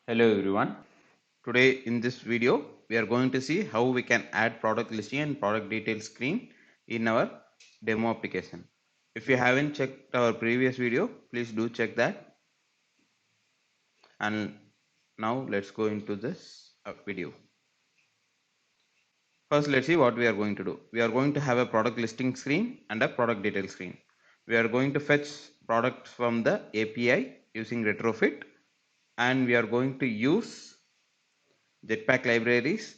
Hello everyone. Today in this video we are going to see how we can add product listing and product detail screen in our demo application. If you haven't checked our previous video, please do check that. And now let's go into this video. First, let's see what we are going to do. We are going to have a product listing screen and a product detail screen. We are going to fetch products from the API using retrofit, and we are going to use Jetpack libraries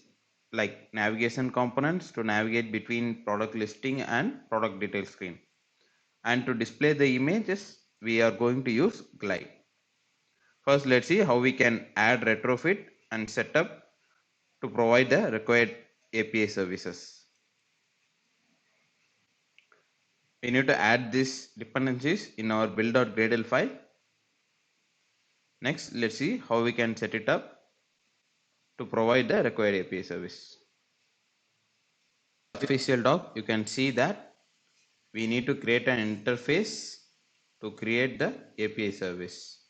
like navigation components to navigate between product listing and product detail screen. And to display the images, we are going to use Glide. First, let's see how we can add retrofit and set up to provide the required API services. We need to add these dependencies in our build.gradle file. Next, let's see how we can set it up to provide the required API service. Official doc, you can see that we need to create an interface to create the API service.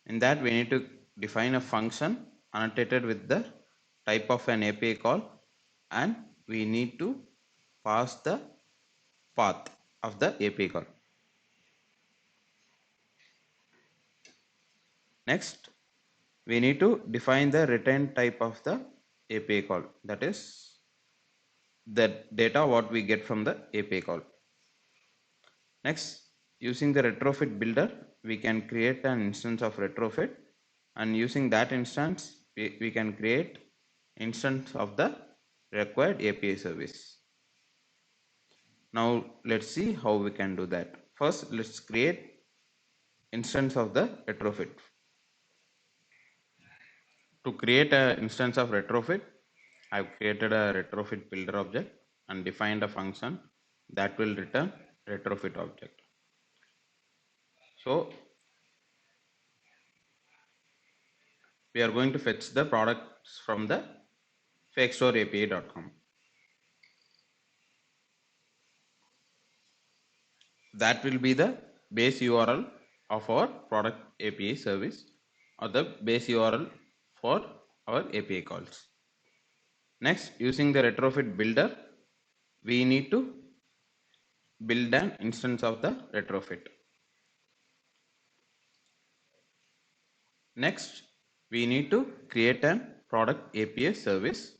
In that, we need to define a function annotated with the type of an API call, and we need to pass the path of the API call. Next, we need to define the return type of the API call, that is the data what we get from the API call. Next, using the retrofit builder, we can create an instance of retrofit, and using that instance, we can create instance of the required API service. Now let's see how we can do that. First, let's create instance of the retrofit. To create an instance of retrofit, I've created a retrofit builder object and defined a function that will return retrofit object. So we are going to fetch the products from the fakestoreapi.com. That will be the base URL of our product API service, or the base URL for our API calls. Next, using the retrofit builder, we need to build an instance of the retrofit. Next, we need to create a product API service.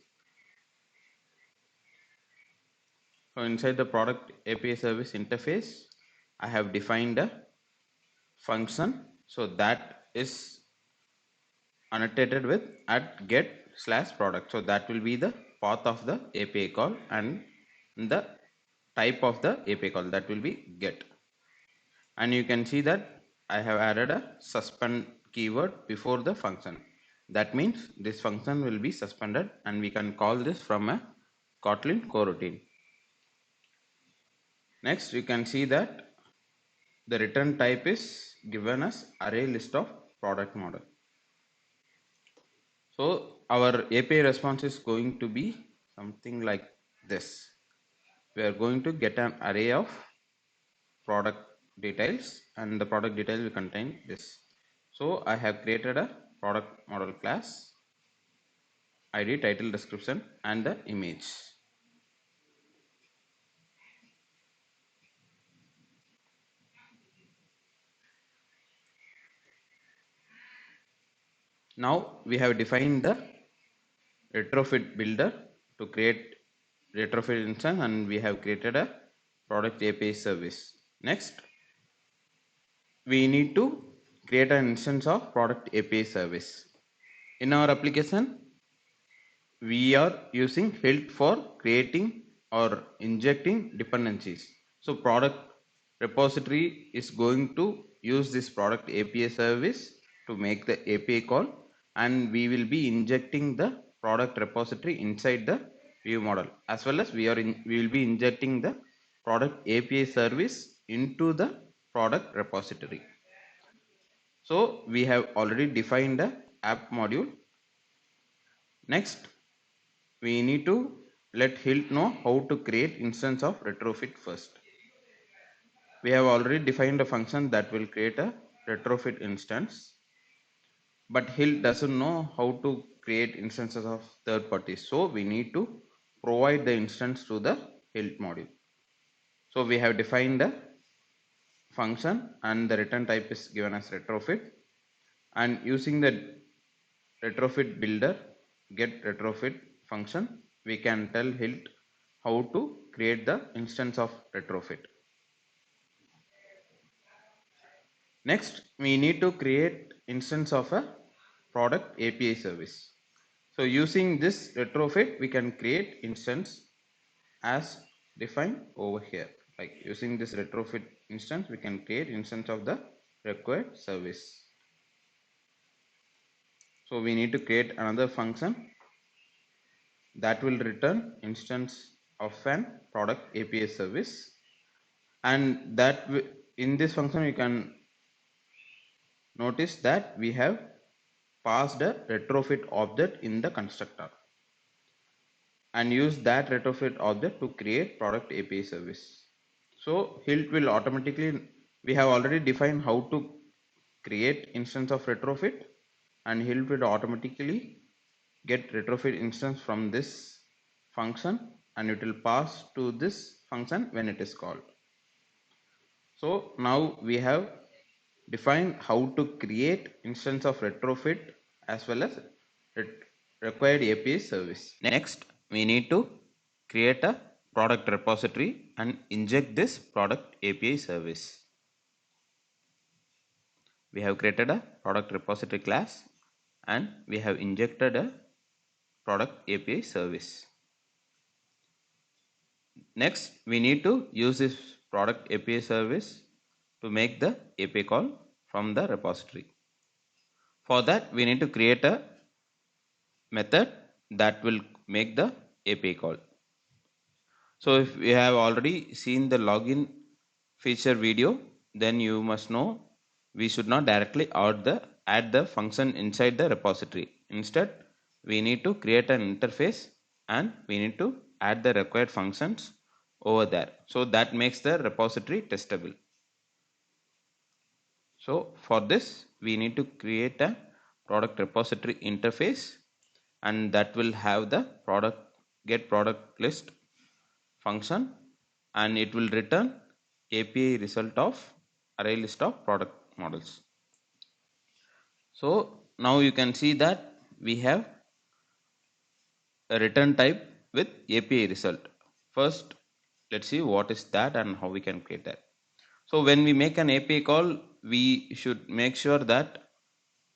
So inside the product API service interface, I have defined a function, so that is annotated with @get/product. So that will be the path of the API call, and the type of the API call, that will be get. And you can see that I have added a suspend keyword before the function. That means this function will be suspended, and we can call this from a Kotlin coroutine. Next, you can see that the return type is given as array list of product model. So our API response is going to be something like this. We are going to get an array of product details, and the product detail will contain this. So I have created a product model class, ID, title, description, and the image. Now we have defined the retrofit builder to create retrofit instance, and we have created a product API service. Next, we need to create an instance of product API service. In our application, we are using Hilt for creating or injecting dependencies. So product repository is going to use this product API service to make the API call, and we will be injecting the product repository inside the view model, as well as we will be injecting the product API service into the product repository. So we have already defined the app module. Next, we need to let Hilt know how to create instance of retrofit first. We have already defined a function that will create a retrofit instance. but Hilt doesn't know how to create instances of third parties. So we need to provide the instance to the Hilt module. So we have defined the function and the return type is given as retrofit, and using the retrofit builder get retrofit function, we can tell Hilt how to create the instance of retrofit. Next, we need to create instance of a product API service. So using this retrofit, we can create instance as defined over here. Like using this retrofit instance, we can create instance of the required service. So we need to create another function that will return instance of an product API service, and that in this function you can notice that we have passed a retrofit object in the constructor and use that retrofit object to create product API service. So Hilt will automatically, we have already defined how to create instance of retrofit, and Hilt will automatically get retrofit instance from this function and it will pass to this function when it is called. So now we have defined how to create instance of retrofit as well as required API service. Next, we need to create a product repository and inject this product API service. We have created a product repository class and we have injected a product API service. Next, we need to use this product API service to make the API call from the repository. For that, we need to create a method that will make the API call. So if we have already seen the login feature video, then you must know we should not directly add the function inside the repository. Instead, we need to create an interface and we need to add the required functions over there. So that makes the repository testable. So for this, we need to create a product repository interface, and that will have the product get product list function, and it will return API result of array list of product models. So now you can see that we have a return type with API result. First, let's see what is that and how we can create that. So when we make an API call, we should make sure that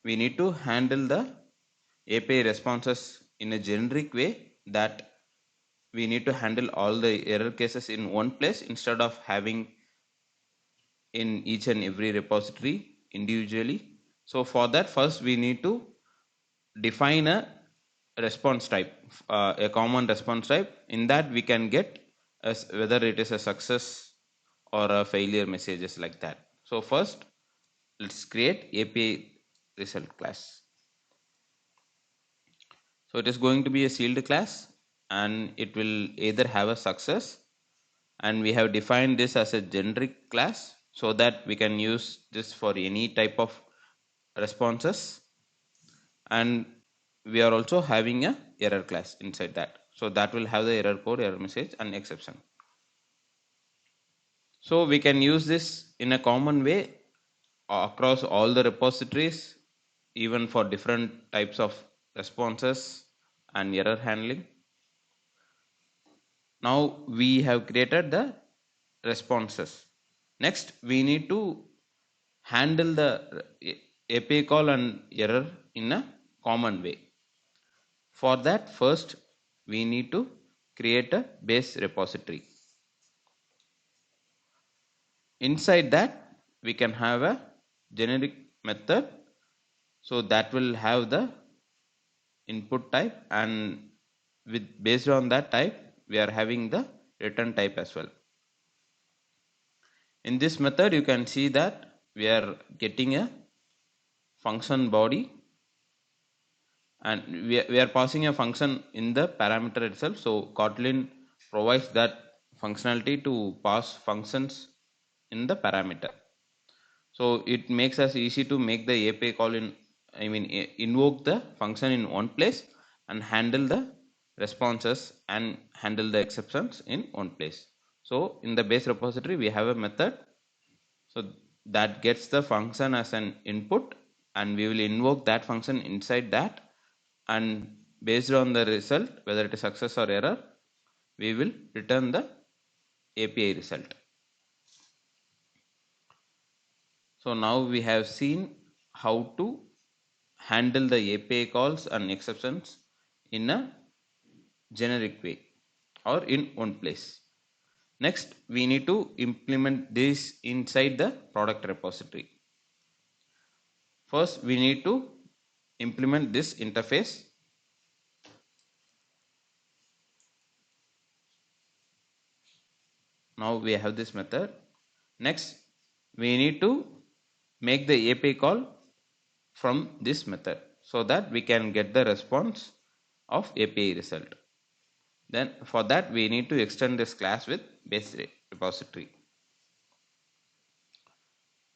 we need to handle the API responses in a generic way, that we need to handle all the error cases in one place instead of having in each and every repository individually. So for that, first we need to define a response type, a common response type. In that we can get as whether it is a success or a failure messages like that. So first, let's create API result class. So it is going to be a sealed class and it will either have a success, and we have defined this as a generic class so that we can use this for any type of responses, and we are also having a error class inside that, so that will have the error code, error message and exception. So we can use this in a common way across all the repositories, even for different types of responses and error handling. Now we have created the responses. Next, we need to handle the API call and error in a common way. For that, first we need to create a base repository. Inside that, we can have a generic method, so that will have the input type, and based on that type we are having the return type as well. In this method, you can see that we are getting a function body, and we are passing a function in the parameter itself. So Kotlin provides that functionality to pass functions in the parameter. So it makes us easy to make the API call in invoke the function in one place and handle the responses and handle the exceptions in one place. So in the base repository, we have a method. So that gets the function as an input, and we will invoke that function inside that, and based on the result, whether it is success or error, we will return the API result. So now we have seen how to handle the API calls and exceptions in a generic way or in one place. Next, we need to implement this inside the product repository. First, we need to implement this interface. Now we have this method. Next, we need to make the API call from this method so that we can get the response of API result. Then for that, we need to extend this class with base repository.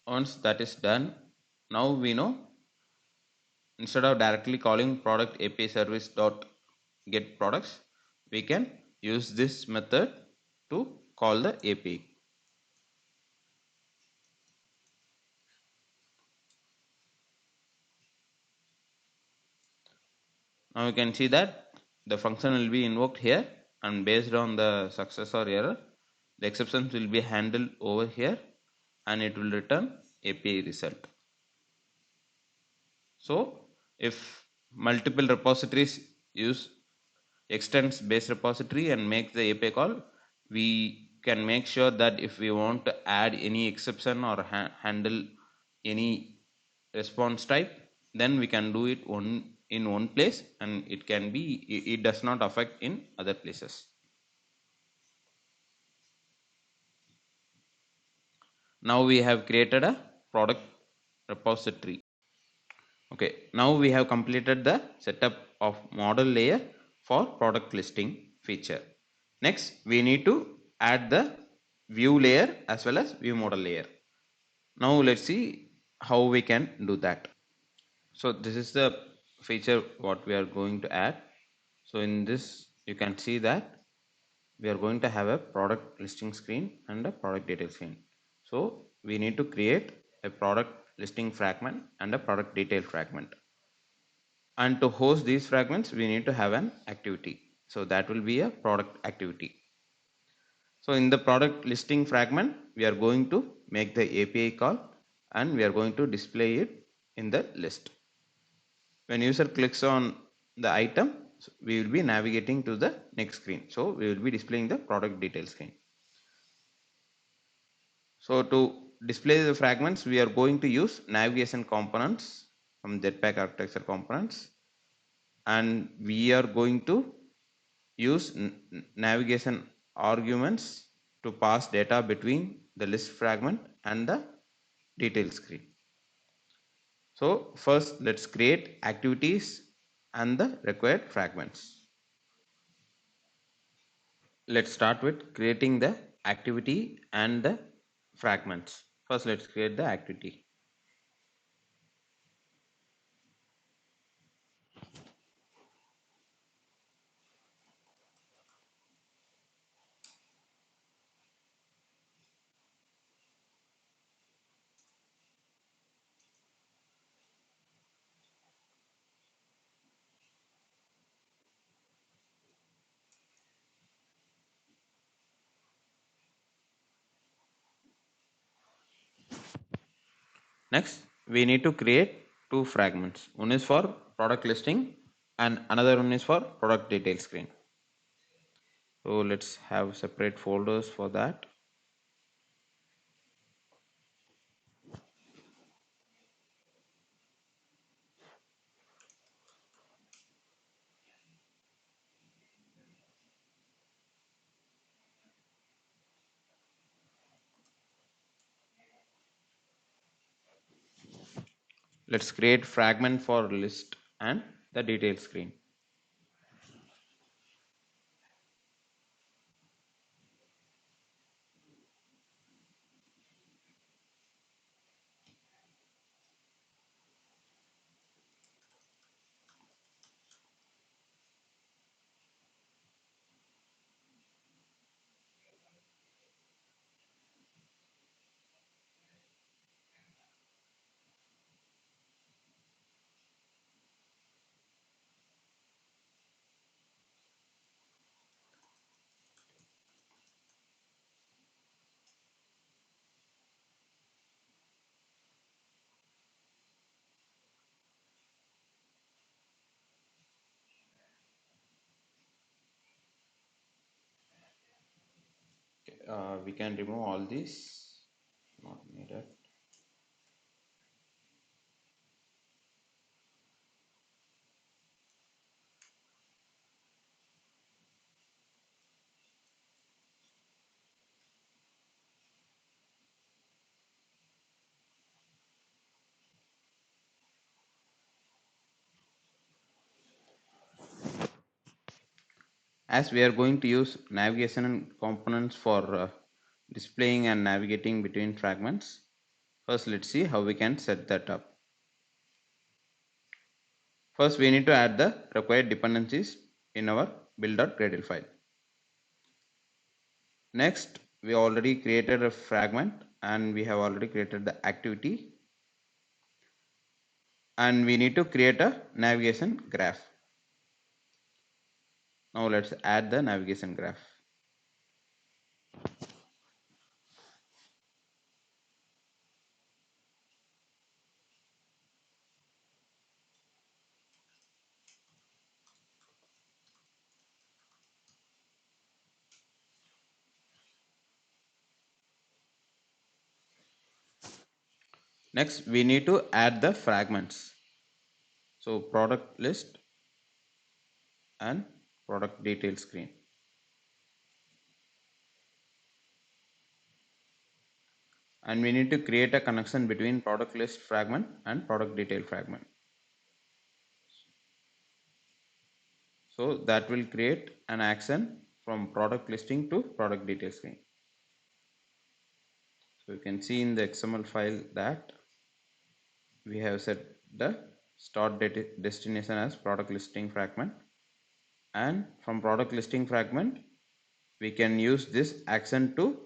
Once that is done, now we know instead of directly calling product API service dot get products, we can use this method to call the API. Now you can see that the function will be invoked here, and based on the success or error, the exceptions will be handled over here, and it will return API result. So if multiple repositories use extends base repository and make the API call, we can make sure that if we want to add any exception or handle any response type, then we can do it in one place, and it does not affect in other places. Now we have created a product repository. Okay, now we have completed the setup of model layer for product listing feature. Next, we need to add the view layer as well as view model layer. Now let's see how we can do that. So this is the feature what we are going to add. So in this, you can see that we are going to have a product listing screen and a product detail screen. So we need to create a product listing fragment and a product detail fragment. And to host these fragments, we need to have an activity. So that will be a product activity. So in the product listing fragment, we are going to make the API call, and we are going to display it in the list. When user clicks on the item, we will be navigating to the next screen. So we will be displaying the product detail screen. So to display the fragments, we are going to use navigation components from Jetpack architecture components, and we are going to use navigation arguments to pass data between the list fragment and the detail screen. So first, let's create activities and the required fragments. Let's start with creating the activity and the fragments. First, let's create the activity. Next, we need to create two fragments. One is for product listing and another one is for product detail screen. So let's have separate folders for that. Let's create fragment for list and the detail screen. We can remove all these, not needed. As we are going to use navigation and components for displaying and navigating between fragments, first let's see how we can set that up. First we need to add the required dependencies in our build.gradle file. Next we already created a fragment and we have already created the activity, and we need to create a navigation graph. Now let's add the navigation graph. Next we need to add the fragments. So product list and product detail screen. And we need to create a connection between product list fragment and product detail fragment. So that will create an action from product listing to product detail screen. So you can see in the XML file that we have set the start destination as product listing fragment, and from product listing fragment we can use this action to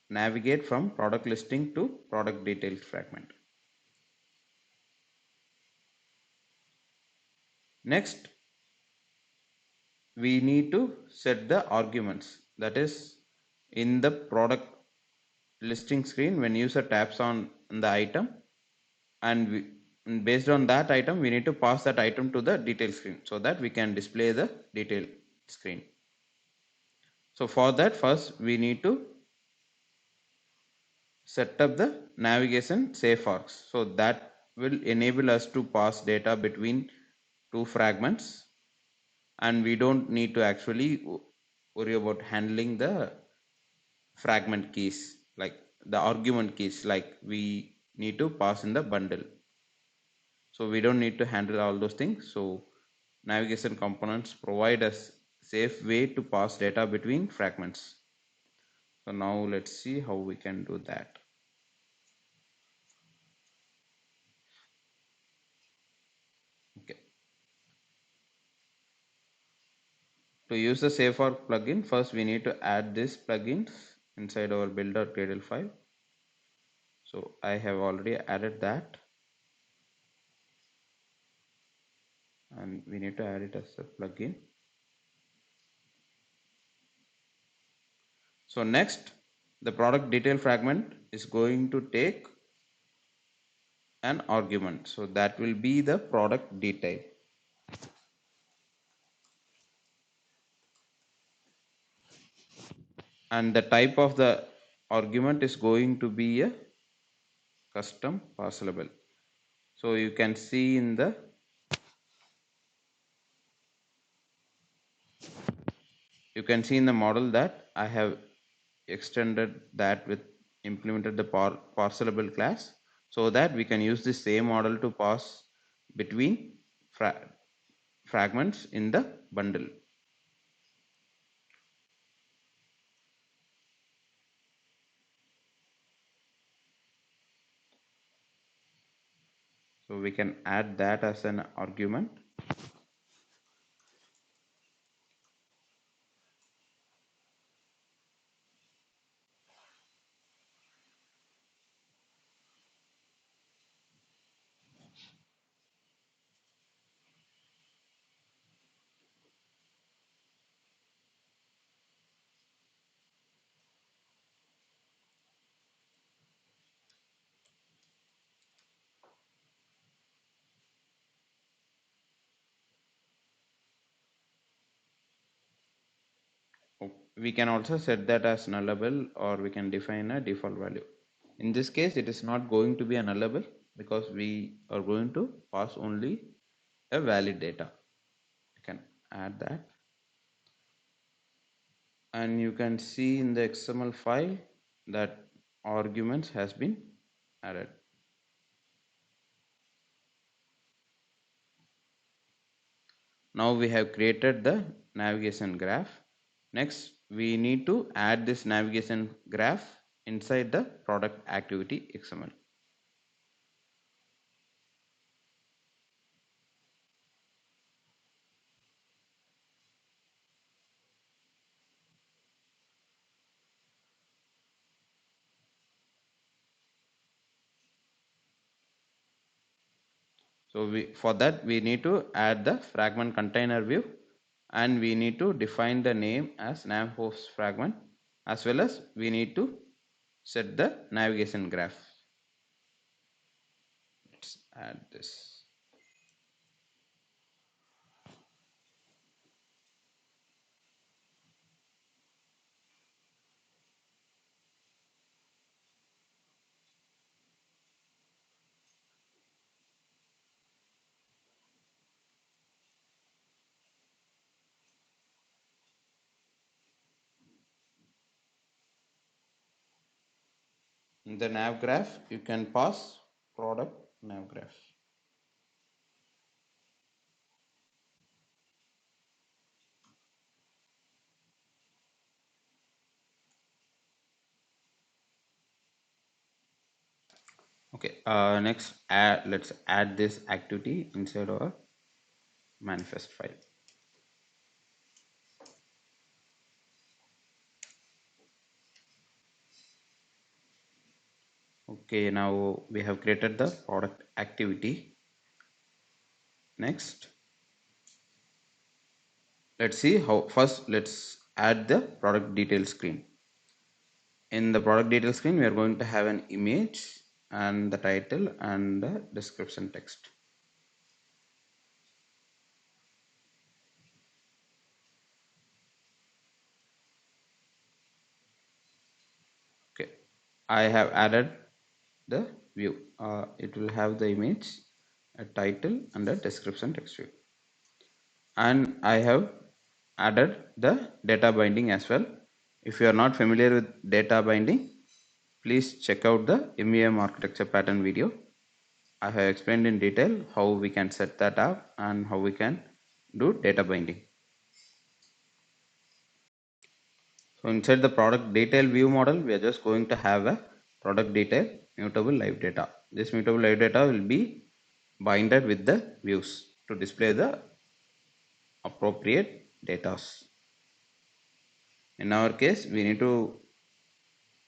navigate from product listing to product details fragment. Next we need to set the arguments, that is in the product listing screen when user taps on the item, and based on that item we need to pass that item to the detail screen so that we can display the detail screen. So for that first we need to set up the navigation safe arcs, so that will enable us to pass data between two fragments, and we don't need to actually worry about handling the fragment keys, like the argument keys, like we need to pass in the bundle. So we don't need to handle all those things. So navigation components provide us safe way to pass data between fragments. So now let's see how we can do that. Okay. To use the SafeArc plugin, first we need to add these plugins inside our build.gradle file. So I have already added that, and we need to add it as a plugin. So next, the product detail fragment is going to take an argument. So that will be the product detail. And the type of the argument is going to be a custom parcelable. So you can see in the model that I have extended that with implemented the parcelable class, so that we can use the same model to pass between fragments in the bundle. So we can add that as an argument. we can also set that as nullable, or we can define a default value. In this case, it is not going to be a nullable because we are going to pass only a valid data. You can add that, and you can see in the XML file that arguments has been added. Now we have created the navigation graph. Next, we need to add this navigation graph inside the product activity XML. So for that we need to add the fragment container view, and we need to define the name as navhost fragment, as well as we need to set the navigation graph. Let's add this. In the nav graph, you can pass product nav graph. Okay, next let's add this activity inside our manifest file. Okay, now we have created the product activity. Next, let's see how. First, let's add the product detail screen. In the product detail screen, we are going to have an image and the title and the description text. Okay, I have added the view. It will have the image, a title and a description text view. And I have added the data binding as well. If you are not familiar with data binding, please check out the MEM architecture pattern video. I have explained in detail how we can set that up and how we can do data binding. So inside the product detail view model, we are just going to have a product detail mutable live data. This mutable live data will be binded with the views to display the appropriate data. In our case, we need to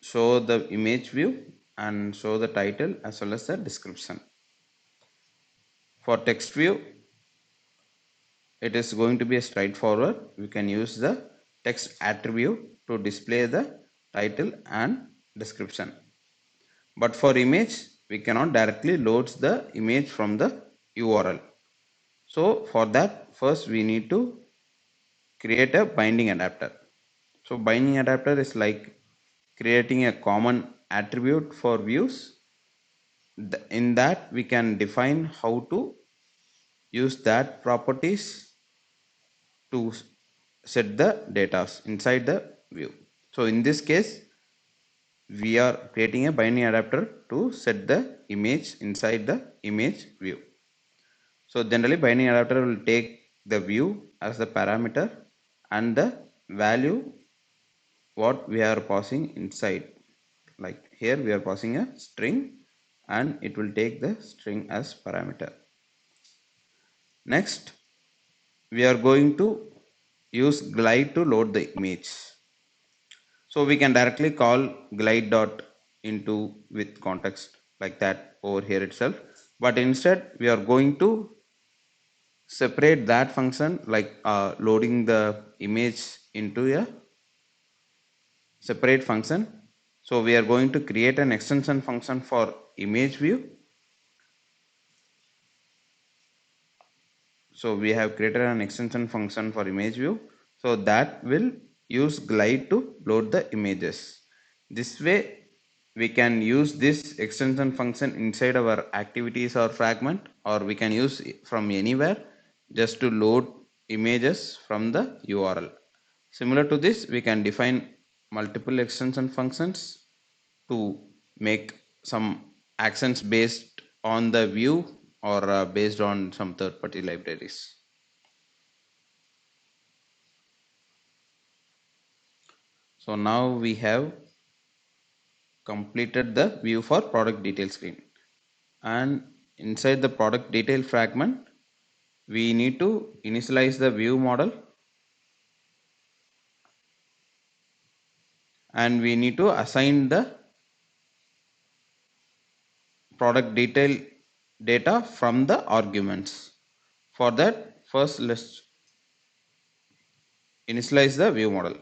show the image view and show the title as well as the description. For text view, it is going to be a straightforward. We can use the text attribute to display the title and description. But for image, we cannot directly load the image from the URL. So for that, first we need to create a binding adapter. So binding adapter is like creating a common attribute for views. In that we can define how to use that properties to set the data inside the view. So in this case, we are creating a binding adapter to set the image inside the image view. So generally binding adapter will take the view as the parameter and the value what we are passing inside. Like here we are passing a string and it will take the string as parameter. Next, we are going to use glide to load the image. So we can directly call glide dot into with context like that over here itself. But instead we are going to separate that function like loading the image into a separate function. So we are going to create an extension function for image view. So we have created an extension function for image view. So that will use glide to load the images. This way we can use this extension function inside our activities or fragment, or we can use it from anywhere just to load images from the URL. Similar to this, we can define multiple extension functions to make some actions based on the view or based on some third-party libraries. So now we have completed the view for product detail screen, and inside the product detail fragment we need to initialize the view model, and we need to assign the product detail data from the arguments. For that, first let's initialize the view model.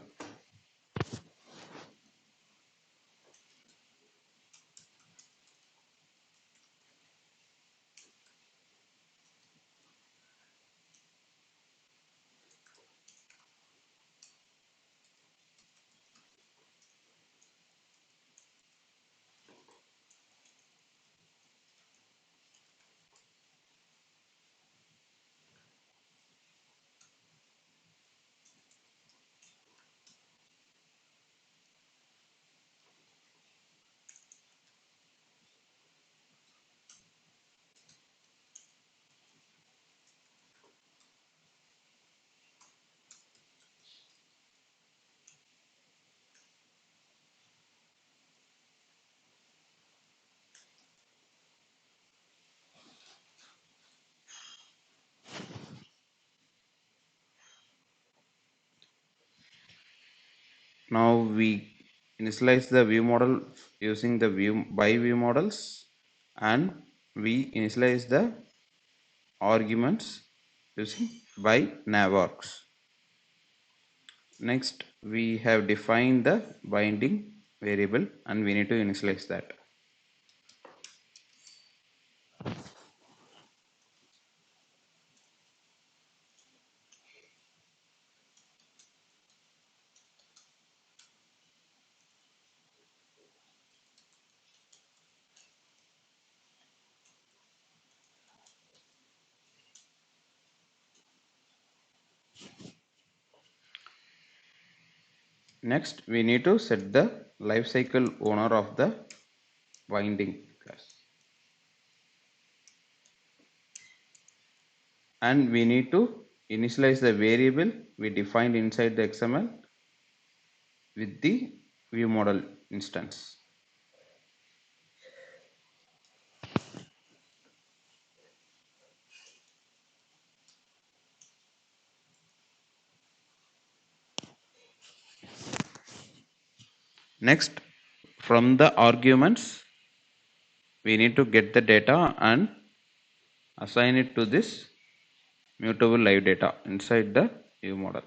Now we initialize the view model using the view by view models, and we initialize the arguments using by navargs. Next, we have defined the binding variable and we need to initialize that. Next, we need to set the lifecycle owner of the binding class. And we need to initialize the variable we defined inside the XML with the view model instance. Next, from the arguments, we need to get the data and assign it to this mutable live data inside the view model.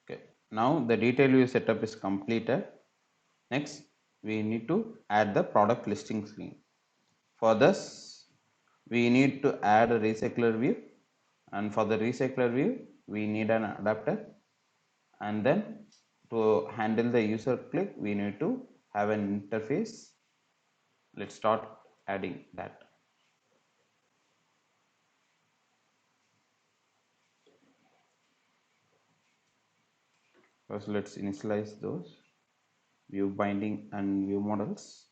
Okay. Now the detail view setup is completed. Next, we need to add the product listing screen. For this, we need to add a recycler view, and for the recycler view, we need an adapter, and then to handle the user click, we need to have an interface. Let's start adding that. First, let's initialize those view binding and view models.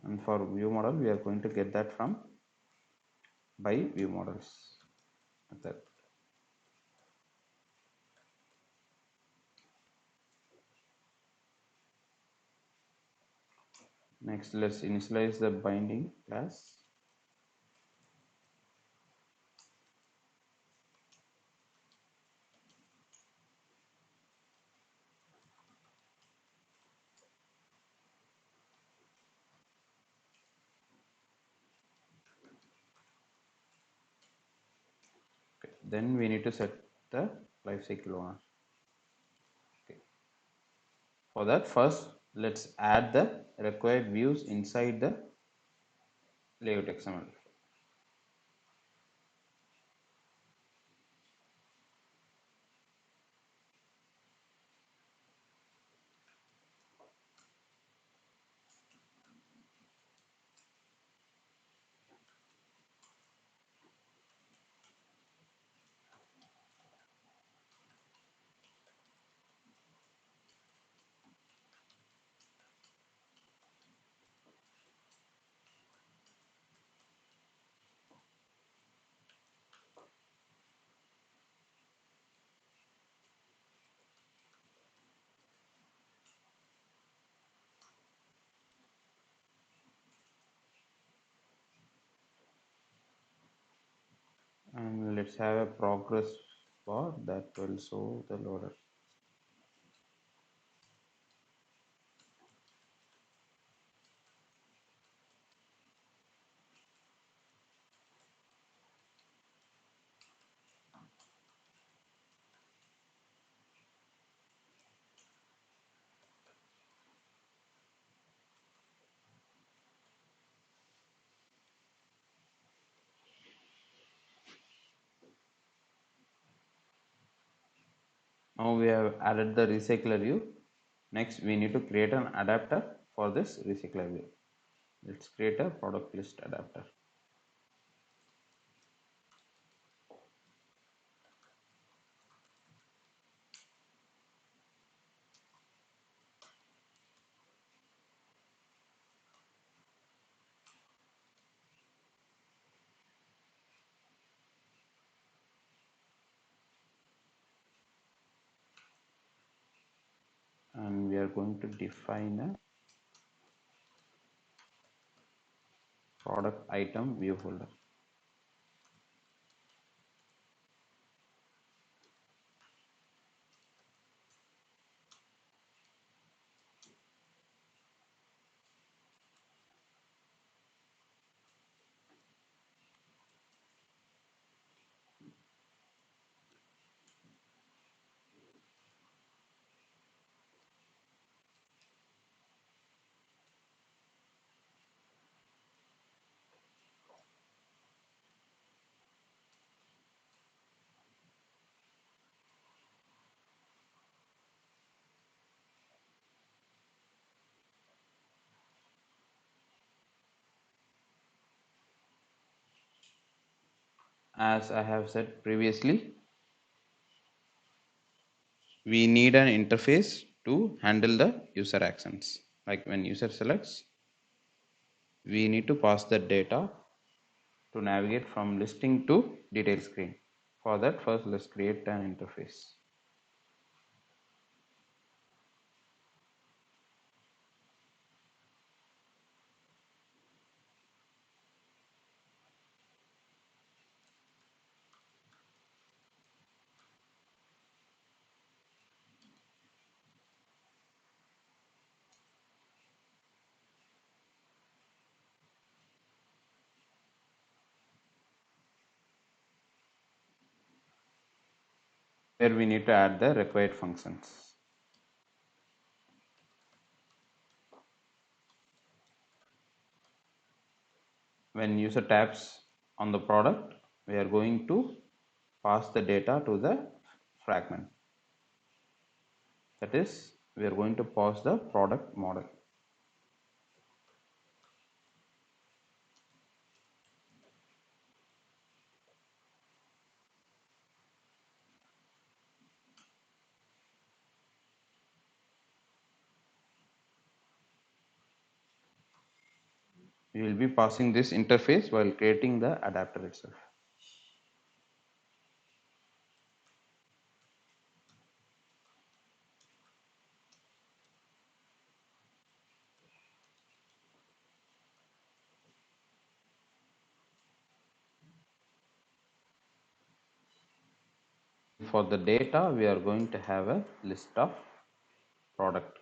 And for view model, we are going to get that from by view models method. Next, let's initialize the binding class. Okay. Then we need to set the lifecycle owner. Okay. For that, first let's add the required views inside the layout XML. And let's have a progress bar that will show the loader. Now we have added the recycler view. Next, we need to create an adapter for this recycler view. Let's create a product list adapter. And we are going to define a product item view folder. As I have said previously, we need an interface to handle the user actions. Like when user selects, we need to pass the data to navigate from listing to detail screen. For that, first let's create an interface. Here we need to add the required functions. When user taps on the product, we are going to pass the data to the fragment. That is, we are going to pass the product model. we will be passing this interface while creating the adapter itself. For the data, we are going to have a list of product.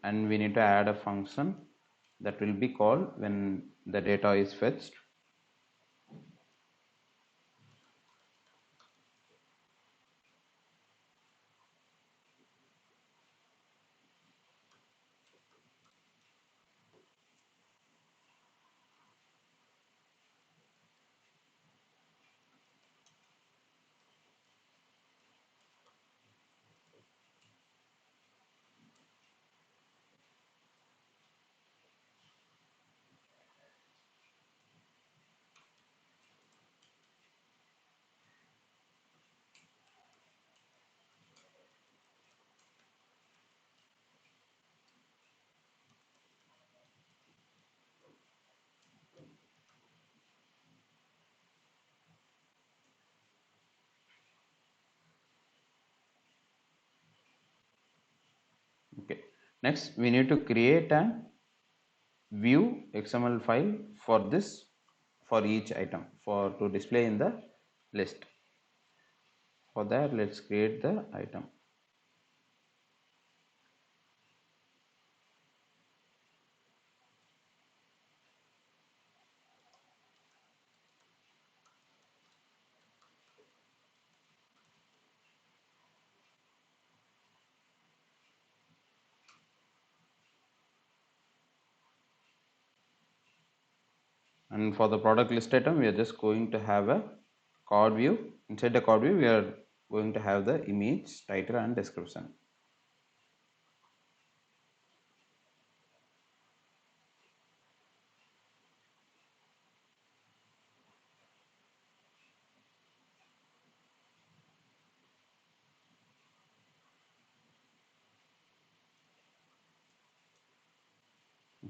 And we need to add a function that will be called when the data is fetched. Okay. Next, we need to create a view XML file for this, for each item, for to display in the list. For that, let's create the item. And for the product list item, we are just going to have a card view. Inside the card view, we are going to have the image, title, and description.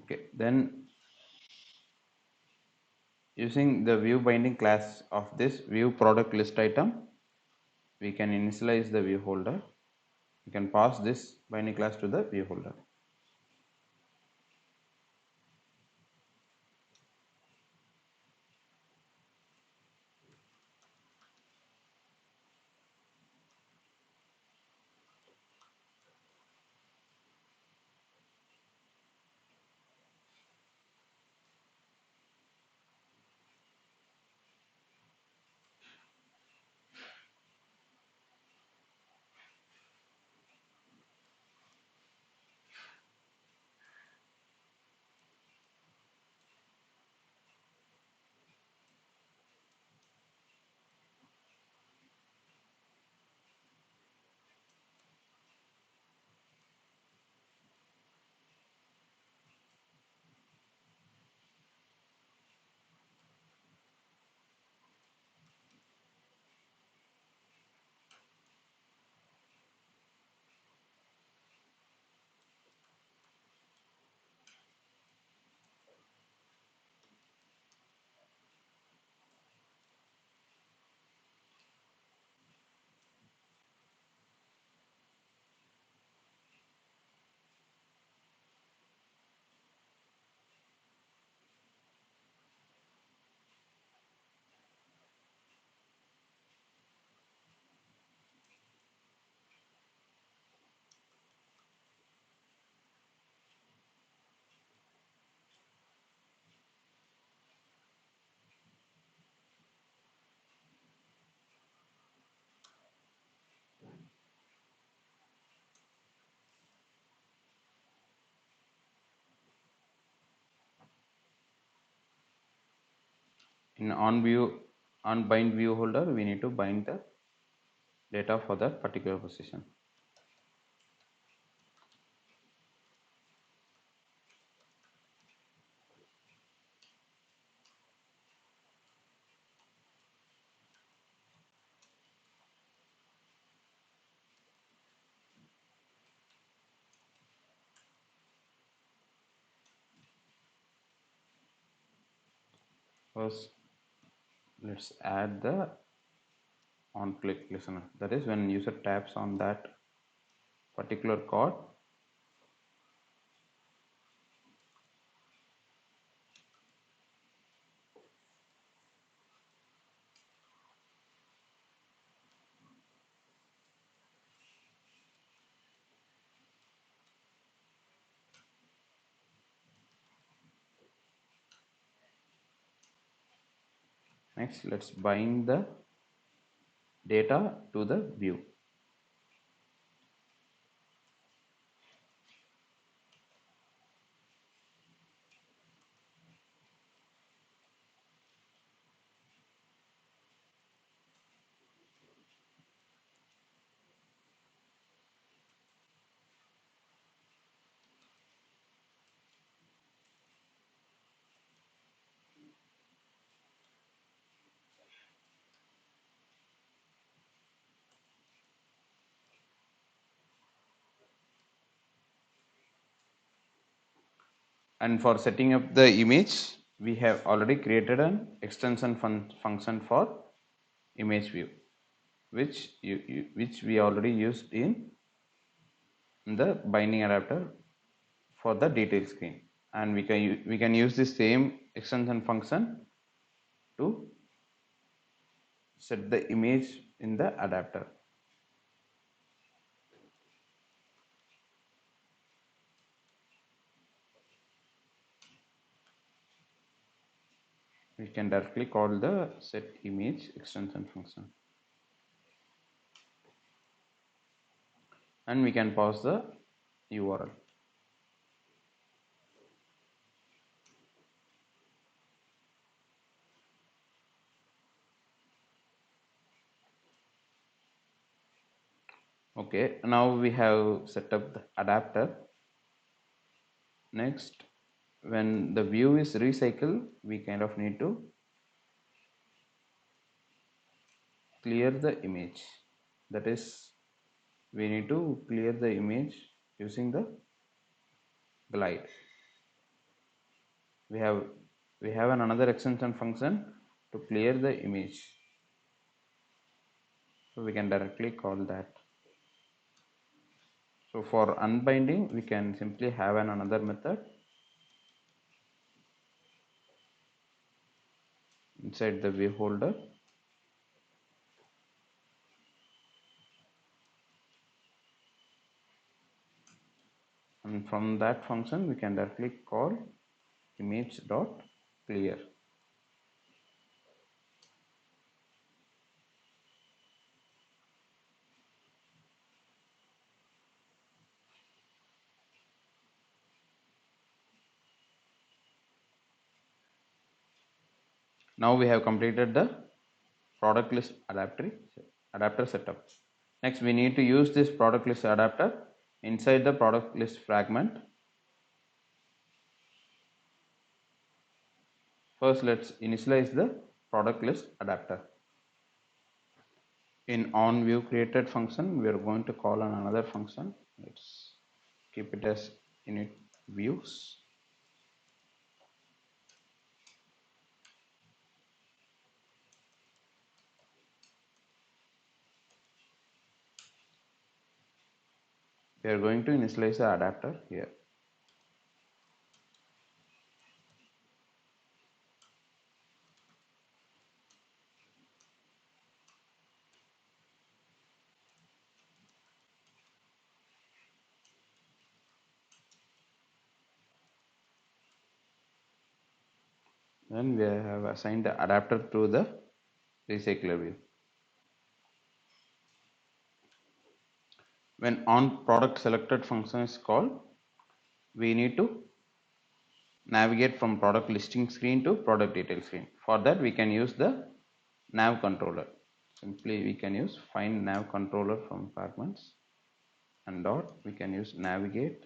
Okay, then using the view binding class of this view product list item, we can initialize the view holder. We can pass this binding class to the view holder. In on view on bind view holder, we need to bind the data for that particular position. First, let's add the on click listener. That is when user taps on that particular code. Next, let's bind the data to the view. And for setting up the image, we have already created an extension function for image view, which we already used in the binding adapter for the detail screen, and we can use the same extension function to set the image in the adapter. We can directly call the set image extension function, and we can pass the URL. Okay, now we have set up the adapter. Next, when the view is recycled, we kind of need to clear the image. That is, we need to clear the image using the glide. We have another extension function to clear the image, so we can directly call that. So for unbinding, we can simply have another method inside the view holder, and from that function we can directly call image dot clear. Now we have completed the product list adapter setup. Next, we need to use this product list adapter inside the product list fragment. First, let's initialize the product list adapter. In on view created function, we are going to call on another function. Let's keep it as init views. We are going to initialize the adapter here. Then we have assigned the adapter to the recycler view. When on product selected function is called, we need to navigate from product listing screen to product detail screen. For that, we can use the nav controller. Simply we can use find nav controller from fragments and dot, we can use navigate,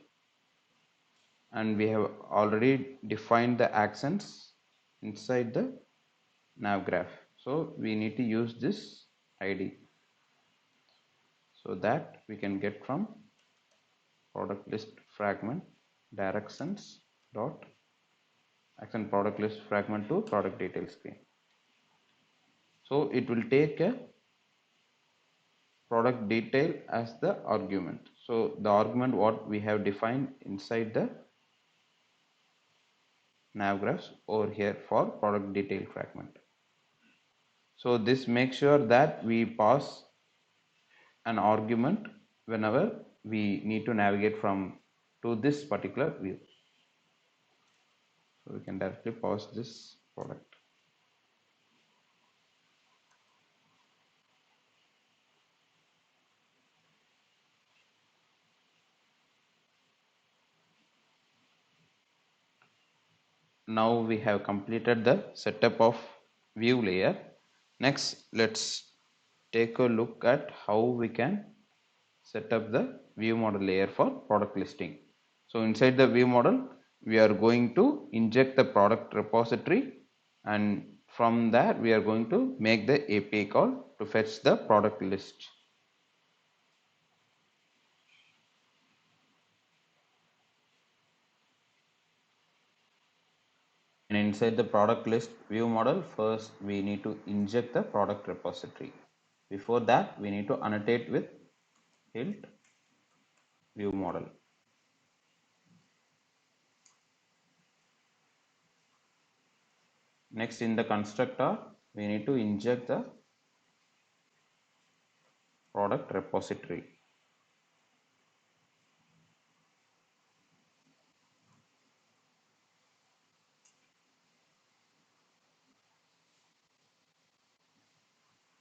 and we have already defined the accents inside the nav graph. So we need to use this ID so that we can get from product list fragment directions dot accent product list fragment to product detail screen. So it will take a product detail as the argument. So the argument what we have defined inside the nav graphs over here for product detail fragment. So this makes sure that we pass an argument whenever we need to navigate from to this particular view. So we can directly pass this product. Now we have completed the setup of view layer. Next, let's take a look at how we can set up the view model layer for product listing. So inside the view model, we are going to inject the product repository, and from that we are going to make the API call to fetch the product list. And inside the product list view model, first we need to inject the product repository. Before that, we need to annotate with HILT view model. Next, in the constructor, we need to inject the product repository.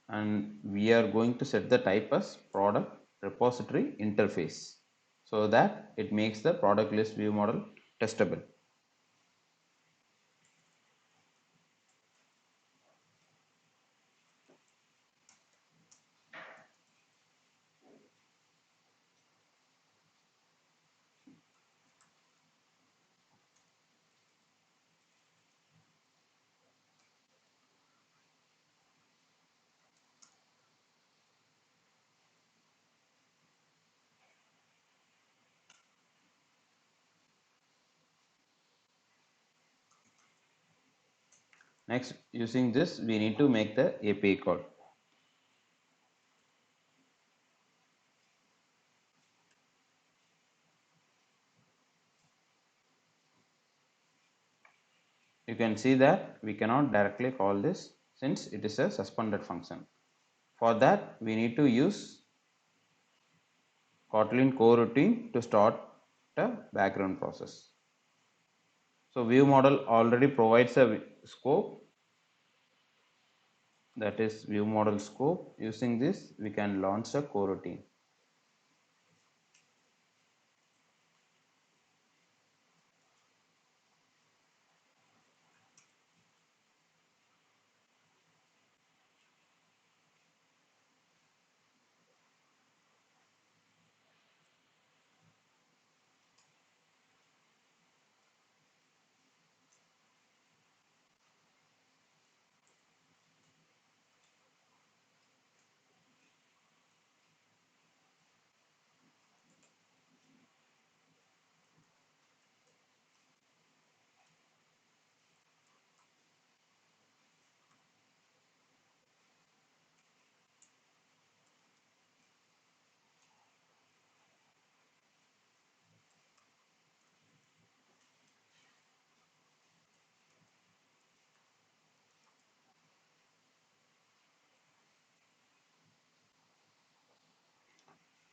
And we are going to set the type as product repository interface so that it makes the product list view model testable. Next, using this, we need to make the API call. You can see that we cannot directly call this since it is a suspended function. For that, we need to use Kotlin coroutine to start the background process. So view model already provides a scope, that is view model scope. Using this, we can launch a coroutine.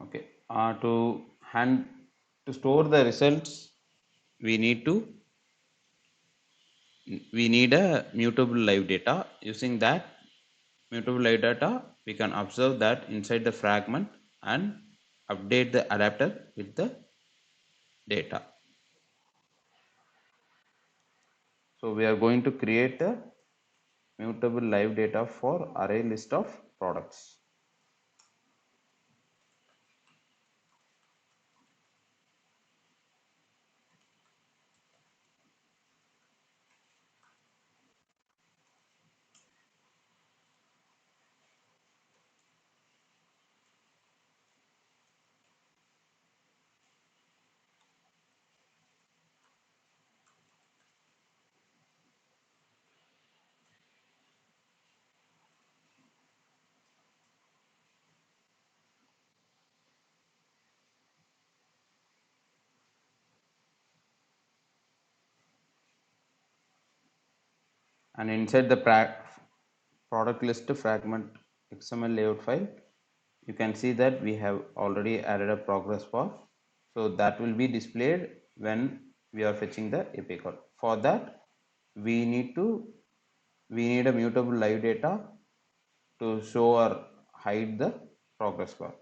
Okay, to store the results, we need a mutable live data. Using that mutable live data, we can observe that inside the fragment and update the adapter with the data. So we are going to create a mutable live data for array list of products. And inside the product list fragment XML layout file, you can see that we have already added a progress bar. So that will be displayed when we are fetching the API call. For that, we need a mutable live data to show or hide the progress bar.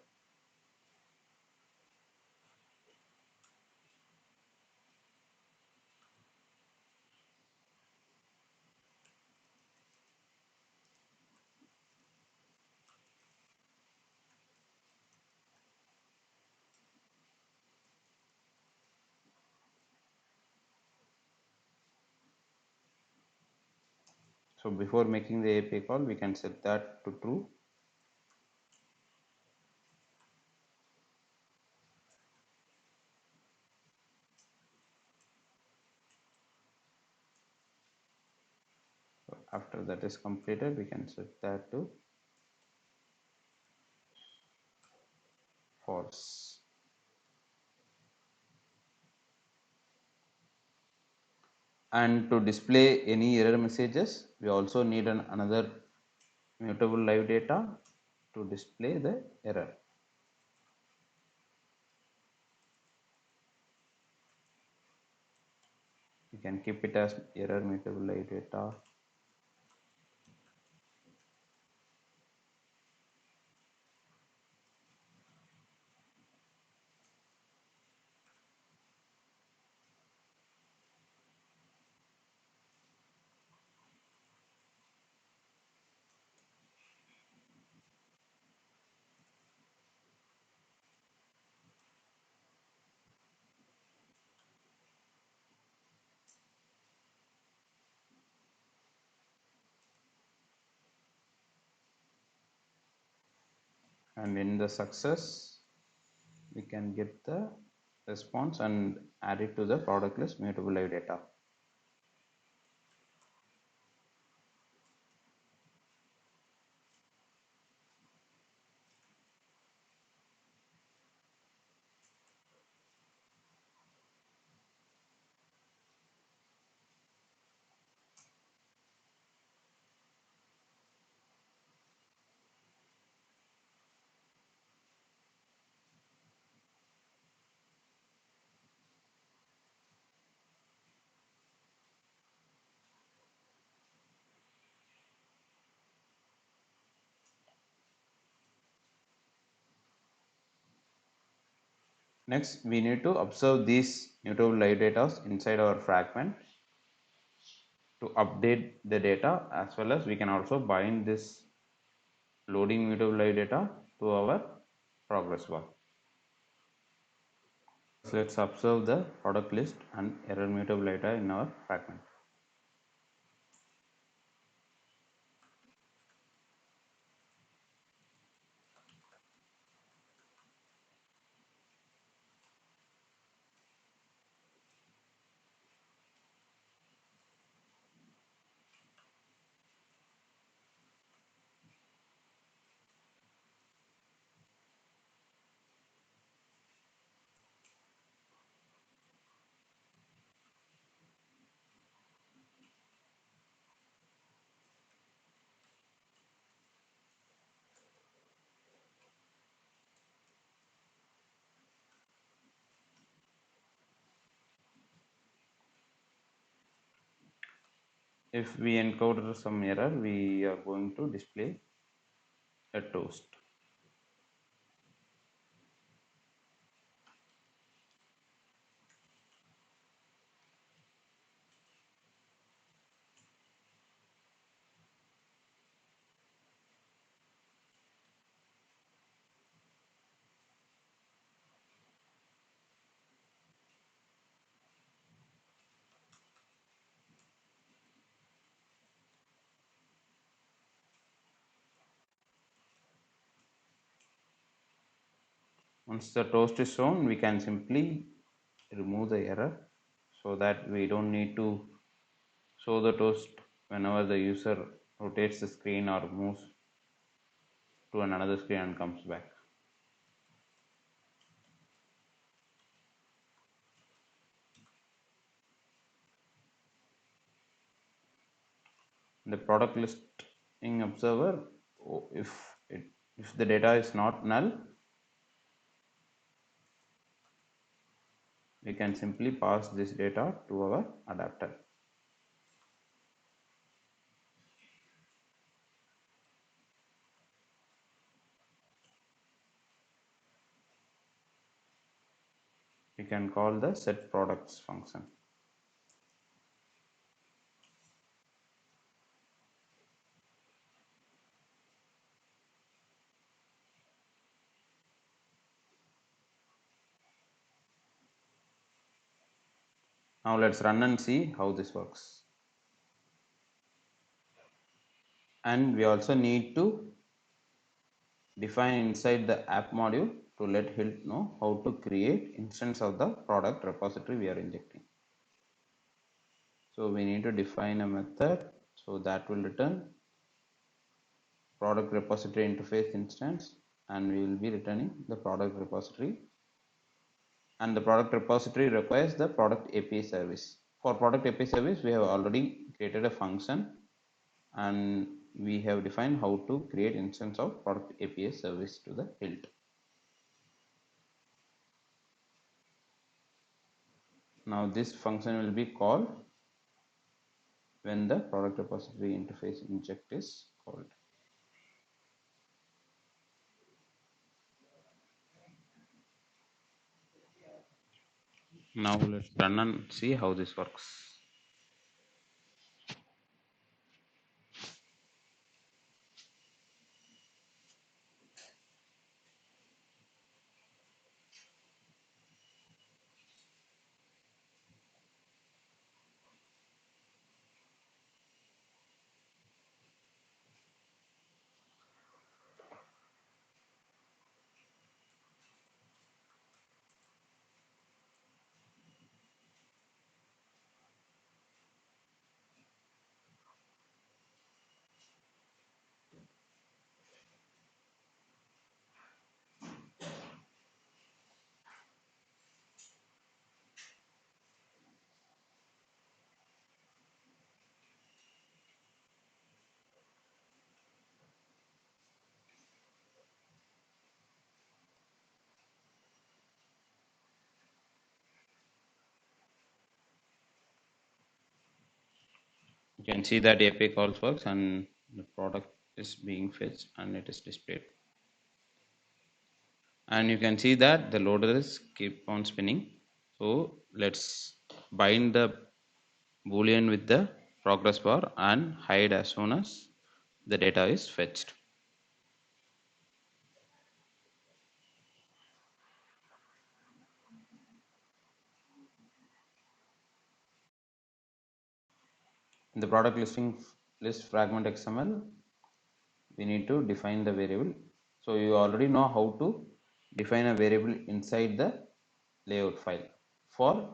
So before making the API call, we can set that to true. After that is completed, we can set that to false. And to display any error messages, we also need another mutable live data to display the error. You can keep it as error mutable live data. And in the success, we can get the response and add it to the product list mutable live data. Next, we need to observe these mutable live data inside our fragment to update the data, as well as we can also bind this loading mutable live data to our progress bar. So let's observe the product list and error mutable data in our fragment. If we encounter some error, we are going to display a toast. Once the toast is shown, we can simply remove the error so that we don't need to show the toast whenever the user rotates the screen or moves to another screen and comes back. The product listing observer, if the data is not null, we can simply pass this data to our adapter. We can call the set products function. Now let's run and see how this works. And we also need to define inside the app module to let Hilt know how to create instance of the product repository we are injecting. So we need to define a method, so that will return product repository interface instance, and we will be returning the product repository, and the product repository requires the product API service. For product API service, we have already created a function and we have defined how to create instance of product API service to the Hilt. Now this function will be called when the product repository interface inject is called. Now let's run and see how this works. You can see that API calls works and the product is being fetched and it is displayed. And you can see that the loader is keep on spinning. So let's bind the boolean with the progress bar and hide as soon as the data is fetched. In the product listing list fragment XML, we need to define the variable. So you already know how to define a variable inside the layout file for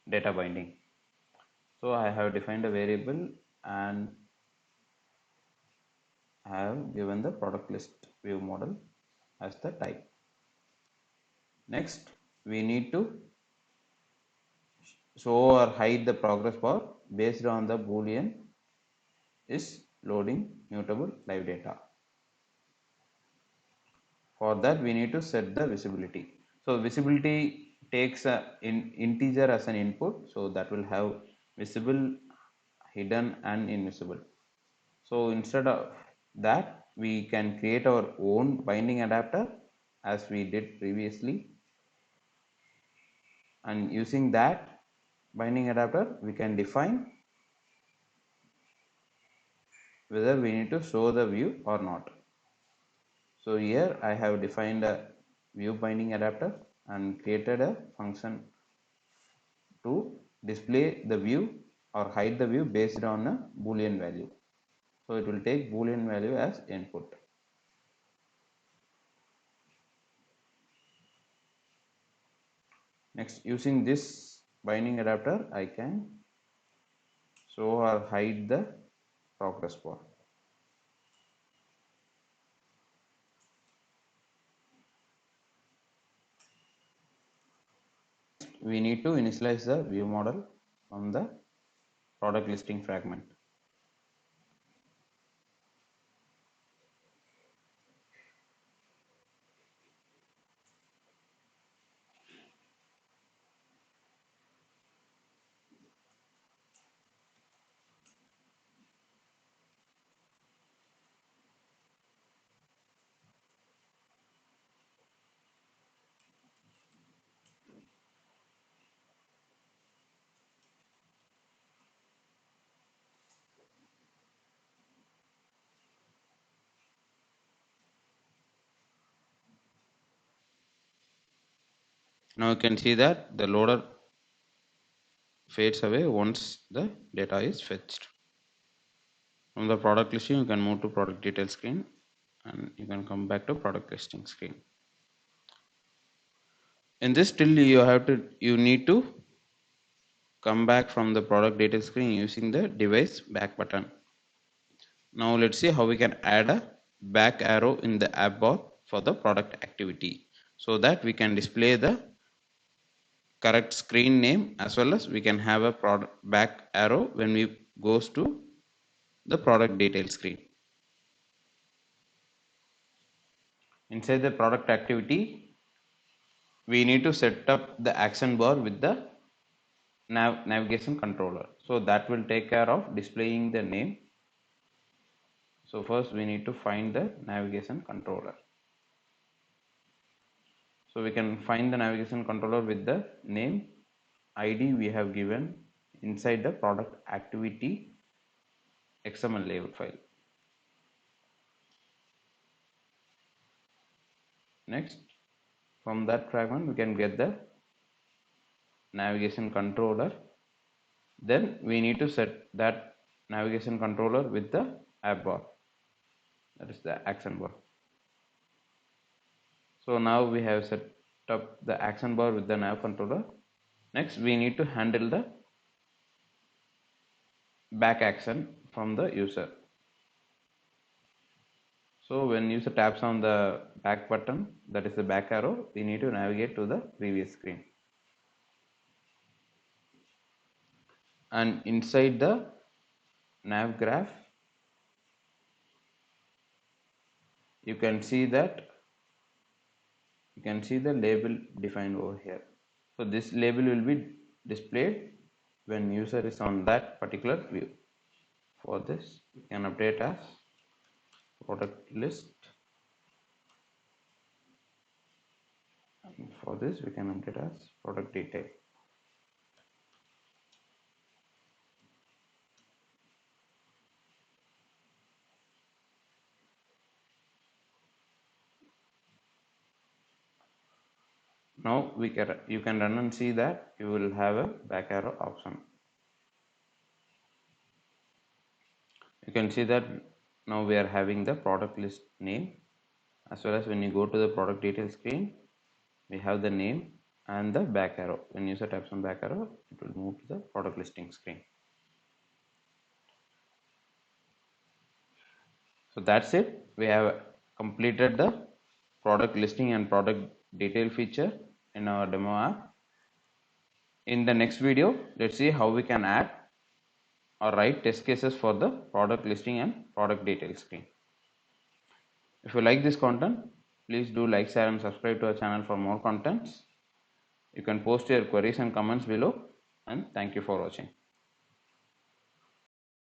data binding. So I have defined a variable and I have given the product list view model as the type. Next, we need to show or hide the progress bar based on the boolean is loading mutable live data. For that, we need to set the visibility. So visibility takes an integer as an input, so that will have visible, hidden and invisible. So instead of that, we can create our own binding adapter as we did previously, and using that binding adapter we can define whether we need to show the view or not. So here I have defined a view binding adapter and created a function to display the view or hide the view based on a boolean value. So it will take boolean value as input. Next, using this binding adapter, I can show or hide the progress bar. We need to initialize the view model from the product listing fragment. Now you can see that the loader fades away once the data is fetched. From the product listing, you can move to product detail screen and you can come back to product listing screen. In this, still you need to come back from the product detail screen using the device back button. Now let's see how we can add a back arrow in the app bar for the product activity, so that we can display the correct screen name as well as we can have a product back arrow when we goes to the product detail screen. Inside the product activity, we need to set up the action bar with the navigation controller, so that will take care of displaying the name. So first we need to find the navigation controller. So we can find the navigation controller with the name ID we have given inside the product activity XML label file. Next, from that fragment we can get the navigation controller. Then we need to set that navigation controller with the app bar, that is the action bar. So now we have set up the action bar with the nav controller. Next, we need to handle the back action from the user. So when user taps on the back button, that is the back arrow, we need to navigate to the previous screen. And inside the nav graph, you can see the label defined over here. So this label will be displayed when user is on that particular view. For this, we can update as product list. And for this, we can update as product detail. Now you can run and see that you will have a back arrow option. You can see that now we are having the product list name, as well as when you go to the product detail screen, we have the name and the back arrow. When user taps on back arrow, it will move to the product listing screen. So that's it. We have completed the product listing and product detail feature in our demo app. In the next video, let's see how we can add or write test cases for the product listing and product detail screen. If you like this content, please do like, share and subscribe to our channel for more contents. You can post your queries and comments below, and thank you for watching.